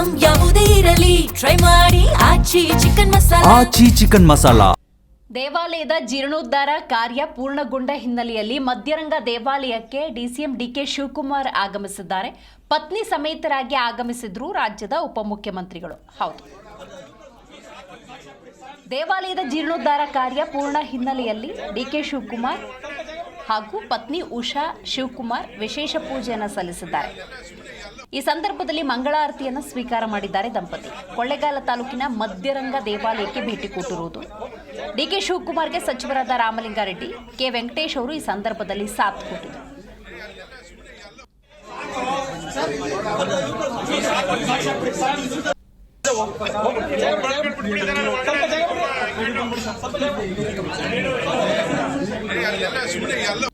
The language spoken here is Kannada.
ಐಟಂ ಯಾವುದೇ ಇರಲಿ ಟ್ರೈ ಮಾಡಿ ಆಚಿ ಚಿಕನ್ ಮಸಾಲಾ. ದೇವಾಲಯದ ಜೀರ್ಣೋದ್ಧಾರ ಕಾರ್ಯ ಪೂರ್ಣಗೊಂಡ ಹಿನ್ನೆಲೆಯಲ್ಲಿ ಮಧ್ಯರಂಗ ದೇವಾಲಯಕ್ಕೆ ಡಿಸಿಎಂ ಡಿಕೆ ಶಿವಕುಮಾರ್ ಆಗಮಿಸಿದ್ದಾರೆ. ಪತ್ನಿ ಸಮೇತರಾಗಿ ಆಗಮಿಸಿದ್ರು ರಾಜ್ಯದ ಉಪಮುಖ್ಯಮಂತ್ರಿಗಳು. ಹೌದು, ದೇವಾಲಯದ ಜೀರ್ಣೋದ್ಧಾರ ಕಾರ್ಯ ಪೂರ್ಣ ಹಿನ್ನೆಲೆಯಲ್ಲಿ ಡಿಕೆ ಶಿವಕುಮಾರ್ ಹಾಗೂ ಪತ್ನಿ ಉಷಾ ಶಿವಕುಮಾರ್ ವಿಶೇಷ ಪೂಜೆಯನ್ನು ಸಲ್ಲಿಸಿದ್ದಾರೆ. ಈ ಸಂದರ್ಭದಲ್ಲಿ ಮಂಗಳಾರತಿಯನ್ನು ಸ್ವೀಕಾರ ಮಾಡಿದ್ದಾರೆ ದಂಪತಿ. ಕೊಳ್ಳೇಗಾಲ ತಾಲೂಕಿನ ಮಧ್ಯರಂಗ ದೇವಾಲಯಕ್ಕೆ ಭೇಟಿ ಕೊಟ್ಟಿರುವುದು ಡಿಕೆ ಶಿವಕುಮಾರ್ಗೆ ಸಚಿವರಾದ ರಾಮಲಿಂಗಾರೆಡ್ಡಿ, ಕೆ ವೆಂಕಟೇಶ್ ಅವರು ಈ ಸಂದರ್ಭದಲ್ಲಿ ಸಾಥ್ ಕೊಟ್ಟಿದ್ದರು. ಎಲ್ಲ